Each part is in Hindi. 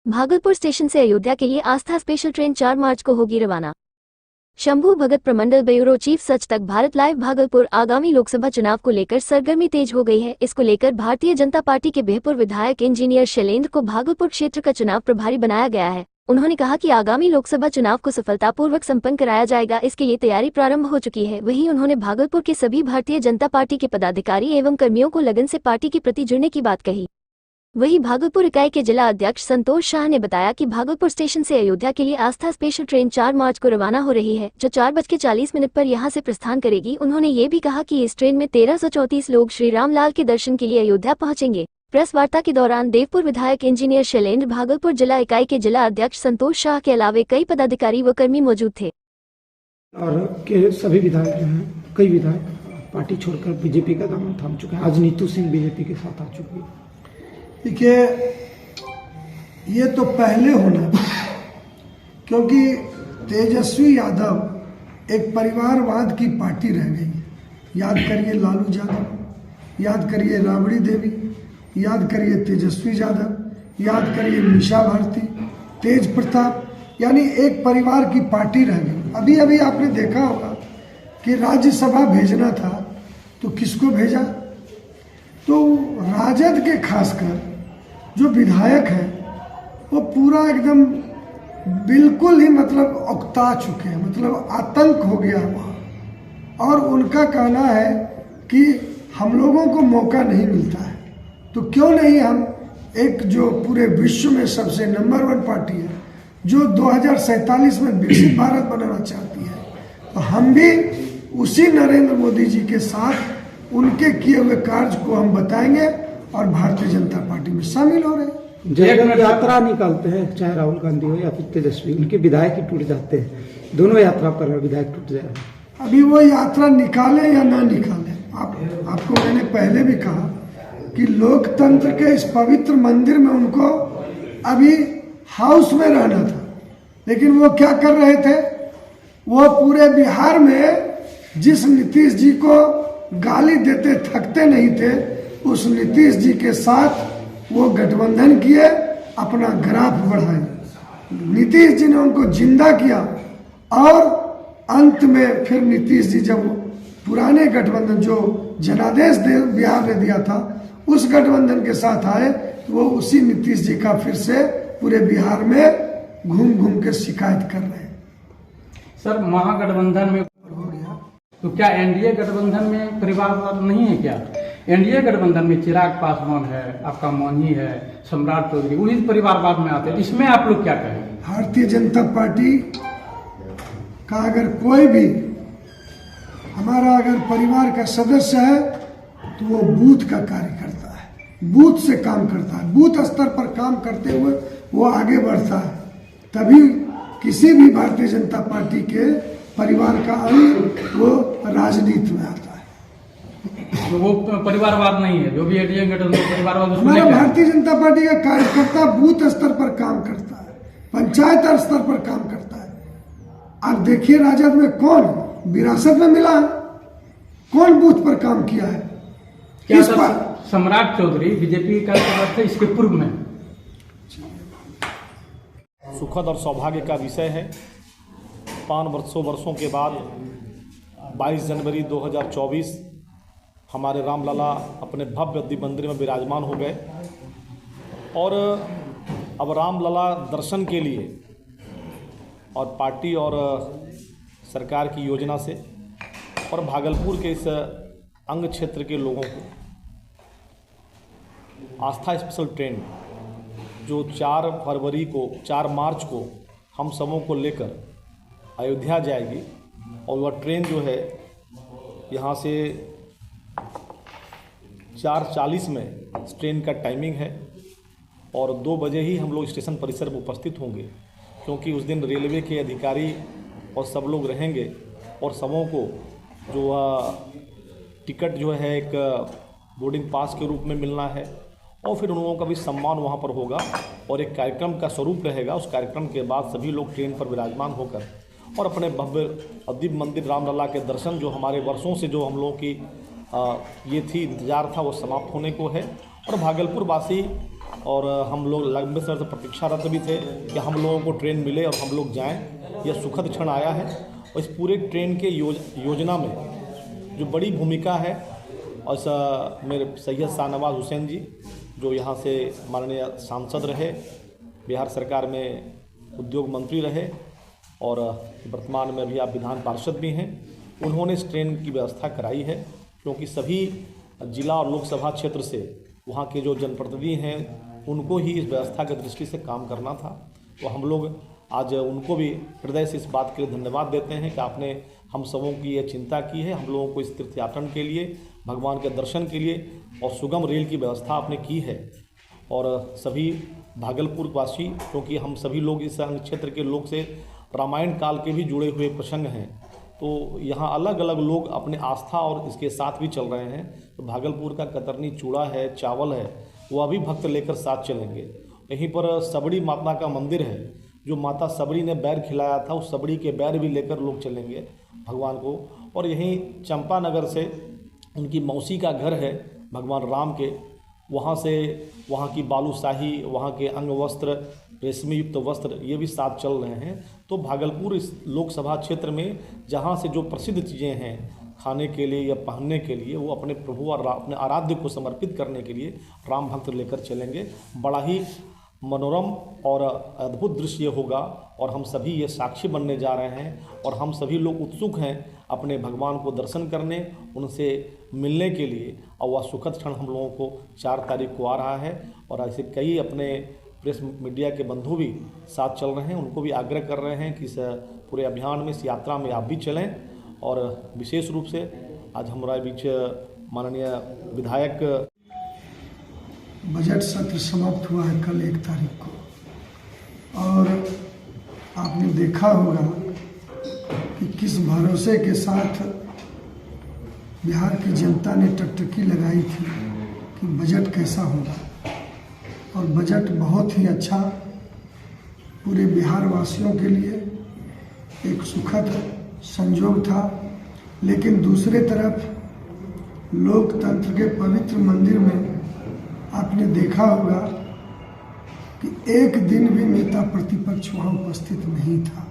भागलपुर स्टेशन से अयोध्या के लिए आस्था स्पेशल ट्रेन 4 मार्च को होगी रवाना। शंभू भगत प्रमंडल ब्यूरो चीफ सच तक भारत लाइव भागलपुर। आगामी लोकसभा चुनाव को लेकर सरगर्मी तेज हो गई है। इसको लेकर भारतीय जनता पार्टी के बेहपुर विधायक इंजीनियर शैलेंद्र को भागलपुर क्षेत्र का चुनाव प्रभारी बनाया गया है। उन्होंने कहा कि आगामी लोकसभा चुनाव को सफलतापूर्वक संपन्न कराया जाएगा, इसके लिए तैयारी प्रारंभ हो चुकी है। वहीं उन्होंने भागलपुर के सभी भारतीय जनता पार्टी के पदाधिकारी एवं कर्मियों को लगन से पार्टी के प्रति जुड़ने की बात कही। वहीं भागलपुर इकाई के जिला अध्यक्ष संतोष शाह ने बताया कि भागलपुर स्टेशन से अयोध्या के लिए आस्था स्पेशल ट्रेन 4 मार्च को रवाना हो रही है, जो 4:40 पर यहां से प्रस्थान करेगी। उन्होंने ये भी कहा कि इस ट्रेन में 1334 लोग श्री रामलाल के दर्शन के लिए अयोध्या पहुंचेंगे। प्रेस वार्ता के दौरान देवपुर विधायक इंजीनियर शैलेंद्र, भागलपुर जिला इकाई के जिला अध्यक्ष संतोष शाह के अलावा कई पदाधिकारी व कर्मी मौजूद थे। और के सभी विधायक जो हैं, कई विधायक पार्टी छोड़कर बीजेपी का दामन थाम चुके हैं। आज नीतू सिंह बीजेपी के साथ आ चुकी है। देखिए, ये तो पहले होना था, क्योंकि तेजस्वी यादव एक परिवारवाद की पार्टी रह गई। याद करिए लालू यादव, याद करिए राबड़ी देवी, याद करिए तेजस्वी यादव, याद करिए मीशा भारती, तेज प्रताप, यानी एक परिवार की पार्टी रह गई। अभी अभी आपने देखा होगा कि राज्यसभा भेजना था तो किसको भेजा? तो राजद के खासकर जो विधायक हैं वो पूरा एकदम बिल्कुल ही मतलब उकता चुके हैं, मतलब आतंक हो गया वहाँ। और उनका कहना है कि हम लोगों को मौका नहीं मिलता है, तो क्यों नहीं हम एक जो पूरे विश्व में सबसे नंबर 1 पार्टी है, जो 2047 में विकसित भारत बनाना चाहती है, तो हम भी उसी नरेंद्र मोदी जी के साथ उनके किए हुए कार्य को हम बताएंगे और भारतीय जनता पार्टी में शामिल हो रहे हैं। जब यात्रा निकालते हैं, चाहे राहुल गांधी हो या फिर तेजस्वी, उनके विधायक ही टूट जाते हैं। दोनों यात्रा पर विधायक टूट जाए। अभी वो यात्रा निकाले या ना निकाले, आपको मैंने पहले भी कहा कि लोकतंत्र के इस पवित्र मंदिर में उनको अभी हाउस में रहना था, लेकिन वो क्या कर रहे थे? वो पूरे बिहार में जिस नीतीश जी को गाली देते थकते नहीं थे, उस नीतीश जी के साथ वो गठबंधन किए, अपना ग्राफ बढ़ाए। नीतीश जी ने उनको जिंदा किया और अंत में फिर नीतीश जी जब पुराने गठबंधन जो जनादेश बिहार ने दिया था, उस गठबंधन के साथ आए, तो वो उसी नीतीश जी का फिर से पूरे बिहार में घूम घूम के शिकायत कर रहे हैं। सर, महागठबंधन में हो गया तो क्या एनडीए गठबंधन में परिवारवाद नहीं है क्या? एनडीए गठबंधन में चिराग पासवान है, आपका मौनी है, सम्राट चौधरी, वही परिवारवाद में आते हैं। इसमें आप लोग क्या कहें? भारतीय जनता पार्टी का अगर कोई भी हमारा अगर परिवार का सदस्य है तो वो बूथ का कार्य करता है, बूथ से काम करता है, बूथ स्तर पर काम करते हुए वो आगे बढ़ता है, तभी किसी भी भारतीय जनता पार्टी के परिवार का अंग वो राजनीति में आता है। तो वो परिवारवाद नहीं है, जो भी एनडीए गठबंधन परिवारवाद। हमारा भारतीय जनता पार्टी का कार्यकर्ता बूथ स्तर पर काम करता है, पंचायत स्तर पर काम करता है। आप देखिए राजद में कौन विरासत में मिला है, कौन बूथ पर काम किया है? क्या सम्राट चौधरी बीजेपी का थे इसके पूर्व में? सुखद और सौभाग्य का विषय है। 5 वर्षों के बाद 22 जनवरी 2024 हमारे रामलला अपने भव्य दिव्य मंदिर में विराजमान हो गए और अब रामलला दर्शन के लिए और पार्टी और सरकार की योजना से और भागलपुर के इस अंग क्षेत्र के लोगों को आस्था स्पेशल ट्रेन जो 4 मार्च को हम सबों को लेकर अयोध्या जाएगी, और वह ट्रेन जो है यहाँ से 4:40 में ट्रेन का टाइमिंग है और 2 बजे ही हम लोग स्टेशन परिसर में उपस्थित होंगे, क्योंकि उस दिन रेलवे के अधिकारी और सब लोग रहेंगे और सबों को जो टिकट जो है एक बोर्डिंग पास के रूप में मिलना है, और फिर उन लोगों का भी सम्मान वहाँ पर होगा और एक कार्यक्रम का स्वरूप रहेगा। उस कार्यक्रम के बाद सभी लोग ट्रेन पर विराजमान होकर और अपने भव्य दिव्य मंदिर रामलला के दर्शन, जो हमारे वर्षों से जो हम लोगों की ये थी इंतज़ार था, वो समाप्त होने को है। और भागलपुर वासी और हम लोग लंबे समय से प्रतीक्षारत भी थे कि हम लोगों को ट्रेन मिले और हम लोग जाएं। यह सुखद क्षण आया है और इस पूरे ट्रेन के योजना में जो बड़ी भूमिका है, और मेरे सैयद शाहनवाज हुसैन जी जो यहाँ से माननीय सांसद रहे, बिहार सरकार में उद्योग मंत्री रहे और वर्तमान में अभी आप विधान पार्षद भी हैं, उन्होंने इस ट्रेन की व्यवस्था कराई है। क्योंकि सभी जिला और लोकसभा क्षेत्र से वहाँ के जो जनप्रतिनिधि हैं उनको ही इस व्यवस्था की दृष्टि से काम करना था। तो हम लोग आज उनको भी हृदय से इस बात के लिए धन्यवाद देते हैं कि आपने हम सबों की ये चिंता की है, हम लोगों को इस तीर्थयात्रण के लिए, भगवान के दर्शन के लिए और सुगम रेल की व्यवस्था आपने की है। और सभी भागलपुर वासी, क्योंकि हम सभी लोग इस क्षेत्र के लोग से रामायण काल के भी जुड़े हुए प्रसंग हैं, तो यहाँ अलग अलग लोग अपने आस्था और इसके साथ भी चल रहे हैं। तो भागलपुर का कतरनी चूड़ा है, चावल है, वह भी भक्त लेकर साथ चलेंगे। यहीं पर सबड़ी माता का मंदिर है, जो माता सबड़ी ने बैर खिलाया था, उस सबड़ी के बैर भी लेकर लोग चलेंगे भगवान को। और यहीं चंपानगर से उनकी मौसी का घर है भगवान राम के, वहाँ से वहाँ की बालूशाही, वहाँ के अंग वस्त्र, रेशमी युक्त वस्त्र, ये भी साथ चल रहे हैं। तो भागलपुर इस लोकसभा क्षेत्र में जहाँ से जो प्रसिद्ध चीज़ें हैं खाने के लिए या पहनने के लिए, वो अपने प्रभु और अपने आराध्य को समर्पित करने के लिए राम भक्त लेकर चलेंगे। बड़ा ही मनोरम और अद्भुत दृश्य होगा और हम सभी ये साक्षी बनने जा रहे हैं। और हम सभी लोग उत्सुक हैं अपने भगवान को दर्शन करने, उनसे मिलने के लिए। और वह सुखद क्षण हम लोगों को 4 तारीख को आ रहा है। और ऐसे कई अपने प्रेस मीडिया के बंधु भी साथ चल रहे हैं, उनको भी आग्रह कर रहे हैं कि इस पूरे अभियान में, इस यात्रा में आप भी चलें। और विशेष रूप से आज हमारे बीच माननीय विधायक, बजट सत्र समाप्त हुआ है कल 1 तारीख को, और आपने देखा होगा कि किस भरोसे के साथ बिहार की जनता ने टकटकी लगाई थी कि बजट कैसा होगा। और बजट बहुत ही अच्छा पूरे बिहार वासियों के लिए एक सुखद संयोग था। लेकिन दूसरे तरफ लोकतंत्र के पवित्र मंदिर में आपने देखा होगा कि एक दिन भी नेता प्रतिपक्ष वहाँ उपस्थित नहीं था।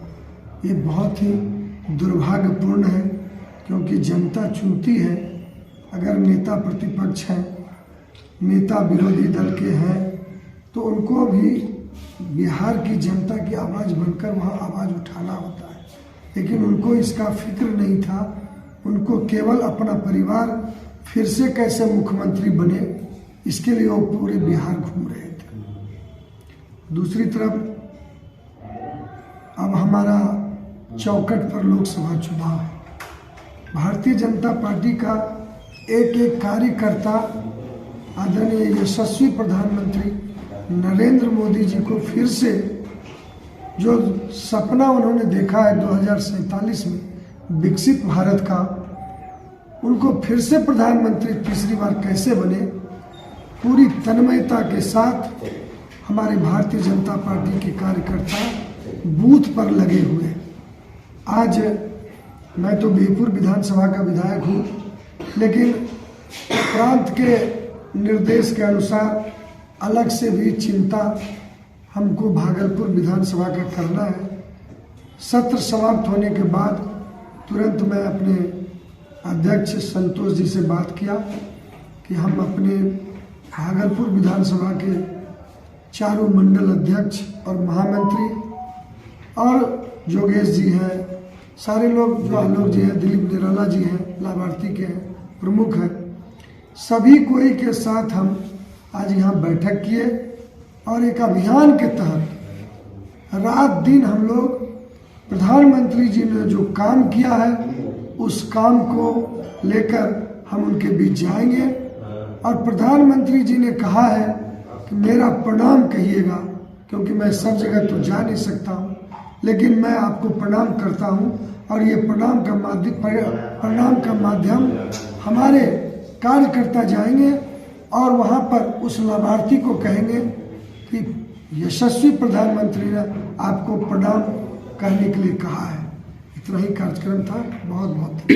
ये बहुत ही दुर्भाग्यपूर्ण है, क्योंकि जनता चुनती है। अगर नेता प्रतिपक्ष हैं, नेता विरोधी दल के हैं, तो उनको भी बिहार की जनता की आवाज़ बनकर वहाँ आवाज़ उठाना होता है। लेकिन उनको इसका फिक्र नहीं था। उनको केवल अपना परिवार फिर से कैसे मुख्यमंत्री बने, इसके लिए वो पूरे बिहार घूम रहे थे। दूसरी तरफ अब हमारा चौखट पर लोकसभा चुनाव है। भारतीय जनता पार्टी का एक एक कार्यकर्ता आदरणीय यशस्वी प्रधानमंत्री नरेंद्र मोदी जी को फिर से जो सपना उन्होंने देखा है 2047 में विकसित भारत का, उनको फिर से प्रधानमंत्री तीसरी बार कैसे बने, पूरी तन्मयता के साथ हमारे भारतीय जनता पार्टी के कार्यकर्ता बूथ पर लगे हुए। आज मैं तो बीरपुर विधानसभा का विधायक हूँ, लेकिन प्रांत के निर्देश के अनुसार अलग से भी चिंता हमको भागलपुर विधानसभा का करना है। सत्र समाप्त होने के बाद तुरंत मैं अपने अध्यक्ष संतोष जी से बात किया कि हम अपने भागलपुर विधानसभा के चारों मंडल अध्यक्ष और महामंत्री और योगेश जी हैं, सारे लोग, जो आलोक जी हैं, दिलीप निराला जी हैं, लाभार्थी के प्रमुख हैं, सभी कोई के साथ हम आज यहाँ बैठक किए। और एक अभियान के तहत रात दिन हम लोग प्रधानमंत्री जी ने जो काम किया है उस काम को लेकर हम उनके बीच जाएंगे। और प्रधानमंत्री जी ने कहा है कि मेरा प्रणाम कहिएगा, क्योंकि मैं सब जगह तो जा नहीं सकता हूँ, लेकिन मैं आपको प्रणाम करता हूँ। और ये प्रणाम का माध्यम हमारे कार्यकर्ता जाएंगे और वहाँ पर उस लाभार्थी को कहेंगे कि यशस्वी प्रधानमंत्री ने आपको प्रणाम कहने के लिए कहा है। इतना ही कार्यक्रम था। बहुत बहुत